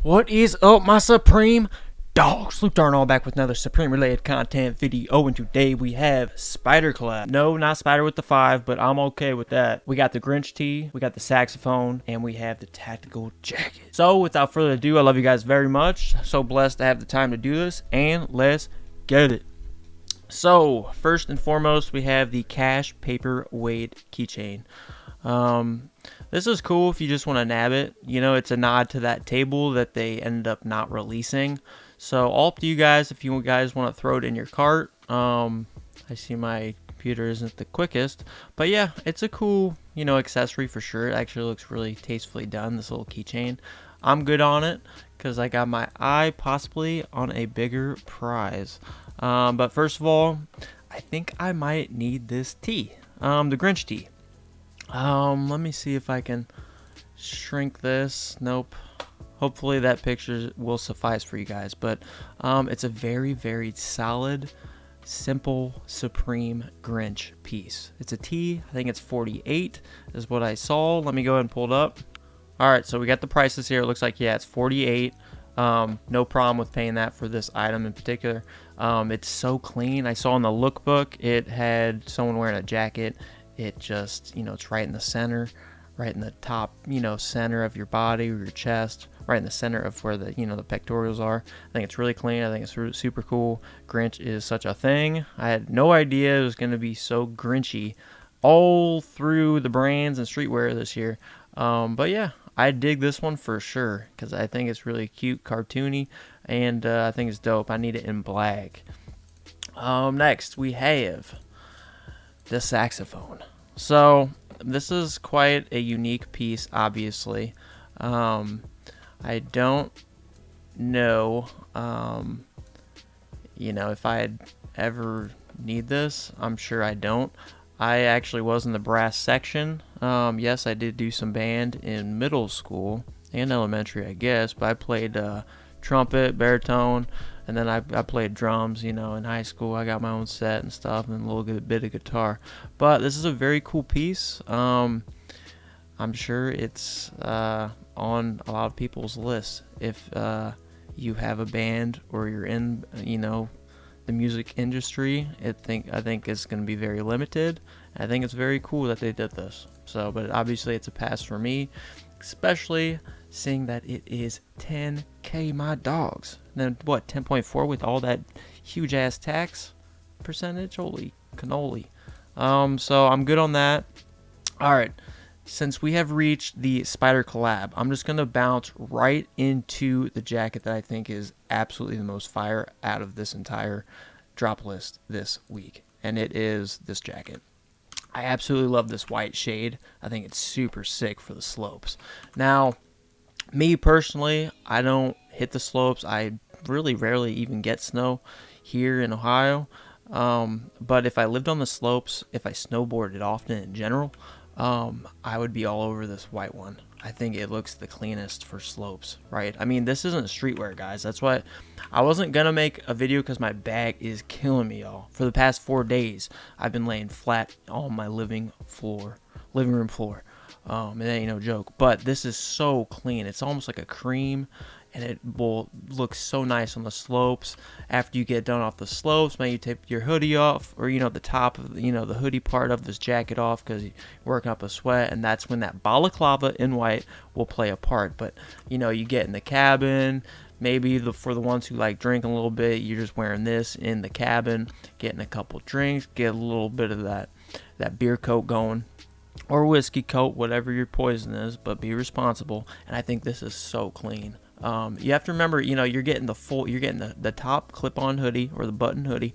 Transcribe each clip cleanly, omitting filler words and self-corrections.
What is up, my Supreme dogs? Sloop Darnall back with another Supreme related content video, and today we have Spyder collab. No, not Spyder with the 5, but I'm okay with that. We got the Grinch tee, we got the saxophone, and we have the tactical jacket. So without further ado, I love you guys very much. So blessed to have the time to do this, and let's get it. So first and foremost, we have the cash paper weight keychain. This is cool if you just want to nab it. You know, it's a nod to that table that they ended up not releasing. So all up to you guys if you guys want to throw it in your cart. I see my computer isn't the quickest, but yeah, it's a cool, accessory for sure. It actually looks really tastefully done, this little keychain. I'm good on it because I got my eye possibly on a bigger prize. But first of all, I think I might need this tee, the Grinch tee. Let me see if I can shrink this. Nope. Hopefully that picture will suffice for you guys. But it's a very, very solid, simple, Supreme Grinch piece. It's a tee. I think it's 48 is what I saw. Let me go ahead and pull it up. All right, so we got the prices here. It looks like, yeah, it's 48. No problem with paying that for this item in particular. It's so clean. I saw in the lookbook it had someone wearing a jacket. It just, it's right in the center, right in the top, center of your body or your chest, right in the center of where the, the pectorals are. I think it's really clean. I think it's super cool. Grinch is such a thing. I had no idea it was going to be so Grinchy all through the brands and streetwear this year. But yeah, I dig this one for sure because I think it's really cute, cartoony, and I think it's dope. I need it in black. Next, we have the saxophone. So this is quite a unique piece, obviously. I don't know, if I'd ever need this. I'm sure I don't. I actually was in the brass section. Yes, I did do some band in middle school and elementary, I guess, but I played trumpet, baritone, and then I played drums, in high school. I got my own set and stuff and a little bit of guitar. But this is a very cool piece. I'm sure it's on a lot of people's lists. If you have a band or you're in, the music industry, I think it's going to be very limited. I think it's very cool that they did this. So, but obviously it's a pass for me, especially seeing that it is 10K my dogs. And then what, 10.4 with all that huge ass tax percentage? Holy cannoli. So I'm good on that. All right. Since we have reached the Spyder collab, I'm just going to bounce right into the jacket that I think is absolutely the most fire out of this entire drop list this week. And it is this jacket. I absolutely love this white shade. I think it's super sick for the slopes. Now, me personally, I don't hit the slopes. I really rarely even get snow here in Ohio. But if I lived on the slopes, if I snowboarded often in general, I would be all over this white one. I think it looks the cleanest for slopes, right? I mean, this isn't streetwear, guys. That's why I wasn't going to make a video because my back is killing me, y'all. For the past 4 days, I've been laying flat on my living room floor. It ain't no joke. But this is so clean. It's almost like a cream, and it will look so nice on the slopes. After you get done off the slopes, maybe you take your hoodie off, or the top of the hoodie part of this jacket off because you're working up a sweat, and that's when that balaclava in white will play a part. But you get in the cabin. Maybe for the ones who like drinking a little bit, you're just wearing this in the cabin, getting a couple drinks, get a little bit of that beer coat going. Or whiskey coat, whatever your poison is, but be responsible. And I think this is so clean. You have to remember, you're getting the top clip-on hoodie or the button hoodie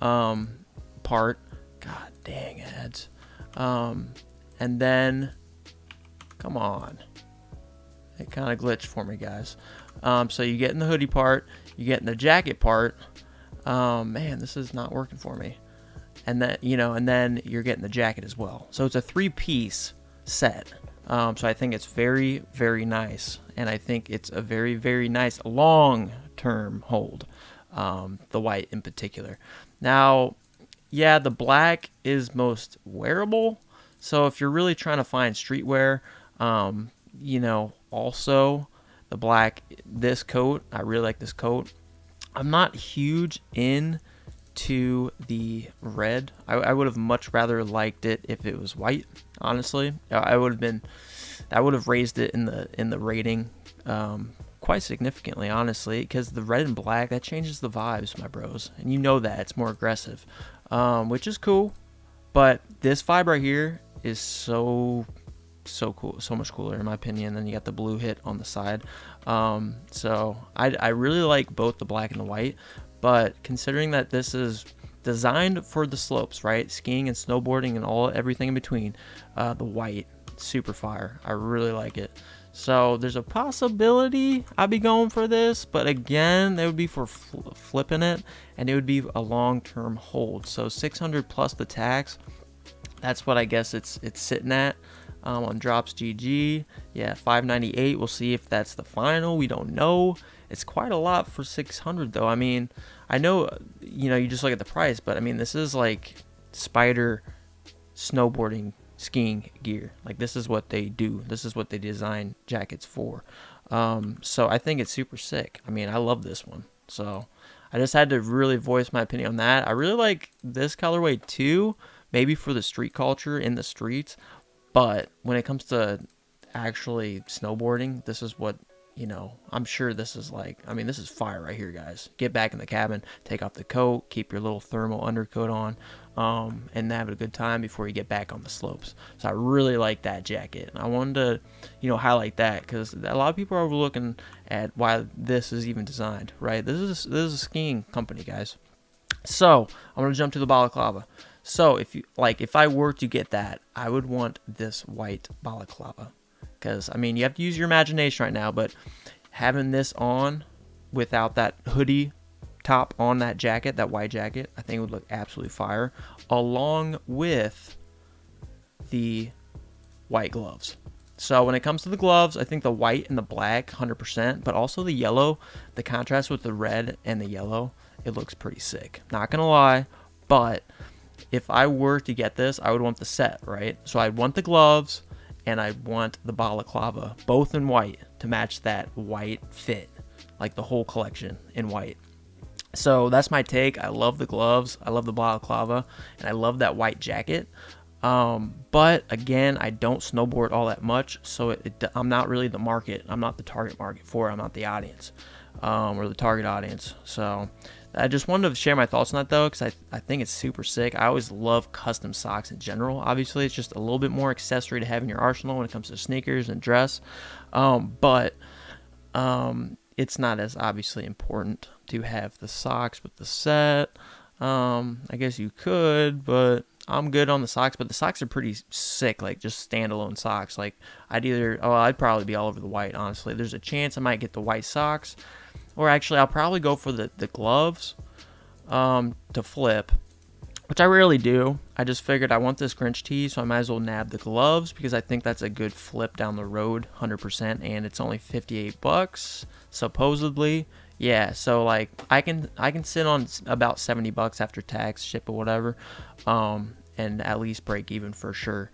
part. God dang ads. And then, come on. It kind of glitched for me, guys. So you get in the hoodie part, you get in the jacket part. Man, this is not working for me. And then, and then you're getting the jacket as well. So it's a 3-piece set. So I think it's very, very nice. And I think it's a very, very nice long-term hold. The white in particular. Now, yeah, the black is most wearable. So if you're really trying to find streetwear, also the black. This coat, I really like this coat. I'm not huge into the red. I would have much rather liked it if it was white. Honestly, I would have been. I would have raised it in the rating quite significantly, honestly, because the red and black, that changes the vibes, my bros, and you know that it's more aggressive, which is cool. But this vibe right here is so cool, so much cooler in my opinion. Then you got the blue hit on the side. So I really like both the black and the white, but considering that this is designed for the slopes, right, skiing and snowboarding and everything in between, the white, super fire. I really like it. So there's a possibility I'd be going for this, but again, that would be for flipping it, and it would be a long-term hold. So 600 plus the tax. That's what I guess it's sitting at on Drops GG. Yeah, 598. We'll see if that's the final. We don't know. It's quite a lot for 600 though. I mean, I know you just look at the price, but I mean this is like Spyder snowboarding skiing gear. Like this is what they do. This is what they design jackets for. So I think it's super sick. I mean, I love this one. So I just had to really voice my opinion on that. I really like this colorway too, maybe for the street culture in the streets. But when it comes to actually snowboarding, this is what, I'm sure this is like, I mean, this is fire right here, guys. Get back in the cabin, take off the coat, keep your little thermal undercoat on, and have a good time before you get back on the slopes. So I really like that jacket. I wanted to, highlight that because a lot of people are overlooking at why this is even designed, right? This is a skiing company, guys. So I'm going to jump to the Balaclava. So if I were to get that, I would want this white Balaclava. Because, I mean, you have to use your imagination right now, but having this on without that hoodie top on that jacket, that white jacket, I think it would look absolutely fire, along with the white gloves. So when it comes to the gloves, I think the white and the black, 100%, but also the yellow, the contrast with the red and the yellow, it looks pretty sick. Not going to lie, but if I were to get this, I would want the set, right? So I'd want the gloves, and I want the Balaclava, both in white, to match that white fit, like the whole collection in white. So that's my take. I love the gloves, I love the Balaclava, and I love that white jacket. But again, I don't snowboard all that much, so I'm not really the market. I'm not the target market for it. I'm not the audience, or the target audience. So I just wanted to share my thoughts on that though, because I think it's super sick. I always love custom socks in general. Obviously, it's just a little bit more accessory to have in your arsenal when it comes to sneakers and dress. But it's not as obviously important to have the socks with the set. I guess you could, but I'm good on the socks. But the socks are pretty sick, like just standalone socks. Like I'd probably be all over the white, honestly. There's a chance I might get the white socks. Or actually, I'll probably go for the gloves to flip, which I rarely do. I just figured I want this Grinch tee, so I might as well nab the gloves because I think that's a good flip down the road, 100%, and it's only $58, supposedly. Yeah, so like I can sit on about $70 after tax, ship or whatever, and at least break even for sure.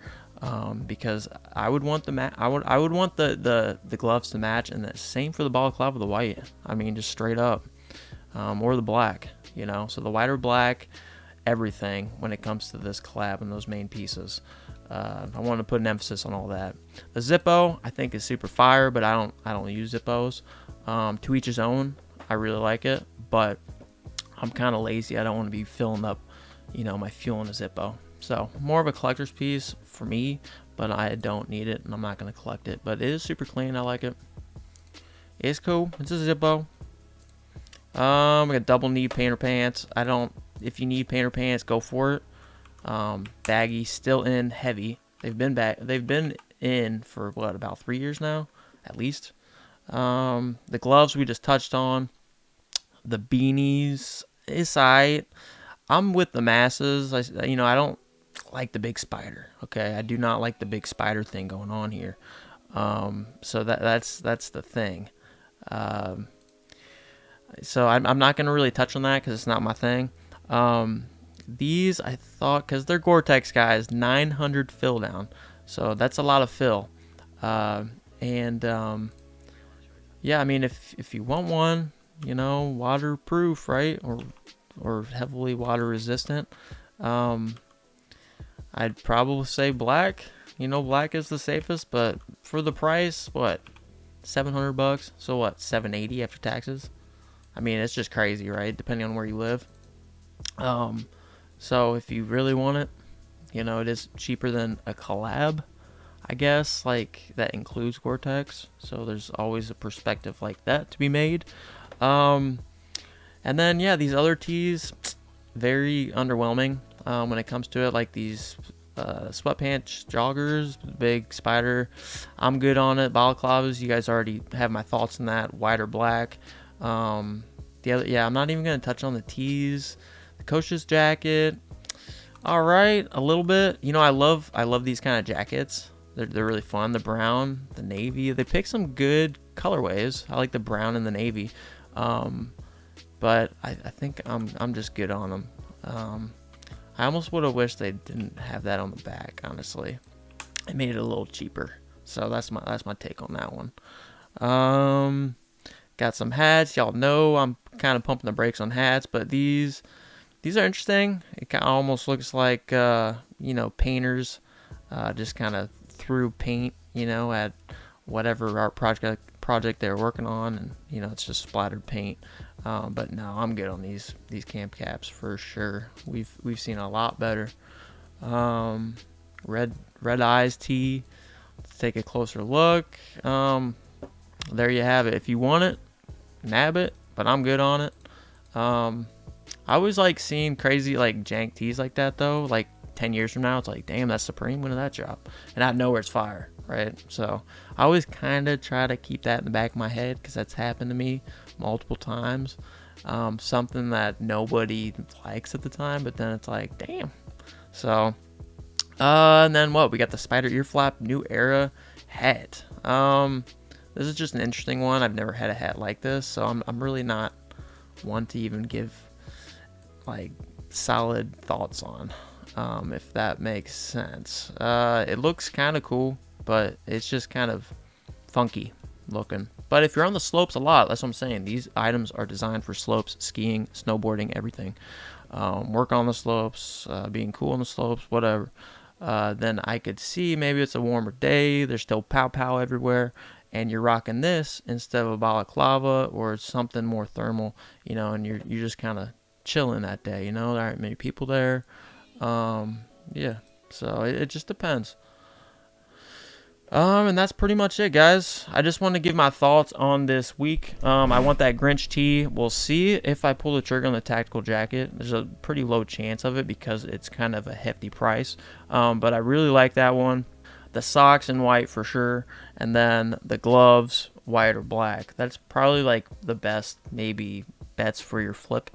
Because I would want I would want the gloves to match, and the same for the Balaclava, the white. I mean, just straight up, or the black. So the white or black, everything when it comes to this collab and those main pieces. I want to put an emphasis on all that. The Zippo I think is super fire, but I don't use Zippos. To each his own. I really like it, but I'm kind of lazy. I don't want to be filling up, my fuel in a Zippo. So more of a collector's piece for me, but I don't need it and I'm not going to collect it. But it is super clean. I like it. It's cool. It's a Zippo. I got double knee painter pants. If you need painter pants, go for it. Baggy, still in heavy. They've been in for about 3 years now, at least. The gloves we just touched on. The beanies is alright. I'm with the masses. I don't like the big Spyder. Okay, I do not like the big Spyder thing going on here. So that's the thing. So I'm not gonna really touch on that because it's not my thing. These I thought, because they're Gore-Tex guys, 900 fill down. So that's a lot of fill. And yeah, I mean, if you want one, waterproof, right, or heavily water resistant, um, I'd probably say black. Black is the safest, but for the price, what, $700? So what, 780 after taxes? I mean, it's just crazy, right? Depending on where you live. Um, so if you really want it, it is cheaper than a collab, I guess. Like that includes Gore-Tex, so there's always a perspective like that to be made. Um, and then yeah, these other tees, very underwhelming when it comes to it. Like these sweatpants joggers, big Spyder, I'm good on it. Balaclavas, you guys already have my thoughts on that, white or black. The other, yeah, I'm not even gonna touch on the tees. The coach's jacket, all right, a little bit. I love these kind of jackets. They're really fun. The brown, the navy, they pick some good colorways. I like the brown and the navy. Um, but I think I'm just good on them. I almost would have wished they didn't have that on the back. Honestly, it made it a little cheaper. So that's my take on that one. Um, got some hats. Y'all know I'm kind of pumping the brakes on hats, but these are interesting. It kind of almost looks like painters just kind of threw paint at whatever art project they're working on, and it's just splattered paint. But no, I'm good on these camp caps for sure. We've seen a lot better. Red eyes tee. Let's take a closer look. There you have it. If you want it, nab it. But I'm good on it. I always like seeing crazy like jank tees like that though. Like 10 years from now, it's like, damn, that's Supreme. When did that drop? And I know where it's fire, right? So I always kind of try to keep that in the back of my head because that's happened to me multiple times. Something that nobody likes at the time, but then it's like, damn. So, and then what? We got the Spyder ear flap new era hat. This is just an interesting one. I've never had a hat like this, so I'm really not one to even give like solid thoughts on, if that makes sense. It looks kind of cool, but it's just kind of funky looking. But if you're on the slopes a lot, that's what I'm saying. These items are designed for slopes, skiing, snowboarding, everything. Work on the slopes, being cool on the slopes, whatever. Then I could see maybe it's a warmer day. There's still pow pow everywhere, and you're rocking this instead of a balaclava or something more thermal, and you're just kind of chilling that day. There aren't many people there. Yeah, so it just depends. And that's pretty much it, guys. I just want to give my thoughts on this week. I want that Grinch tee. We'll see if I pull the trigger on the tactical jacket. There's a pretty low chance of it because it's kind of a hefty price. But I really like that one. The socks in white for sure, and then the gloves, white or black. That's probably like the best maybe bets for your flip.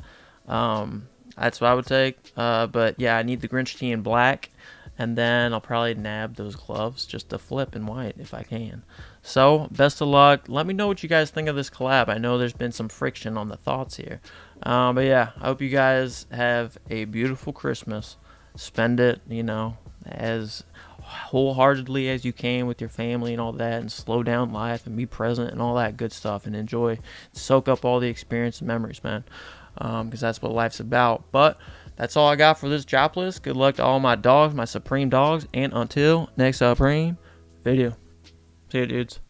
That's what I would take. But yeah, I need the Grinch tee in black. And then I'll probably nab those gloves just to flip in white if I can. So, best of luck. Let me know what you guys think of this collab. I know there's been some friction on the thoughts here. But yeah, I hope you guys have a beautiful Christmas. Spend it, as wholeheartedly as you can with your family and all that, and slow down life and be present and all that good stuff, and enjoy, soak up all the experience and memories, man. Because that's what life's about. But that's all I got for this Droplist. Good luck to all my dogs, my Supreme dogs, and until next Supreme video. See you, dudes.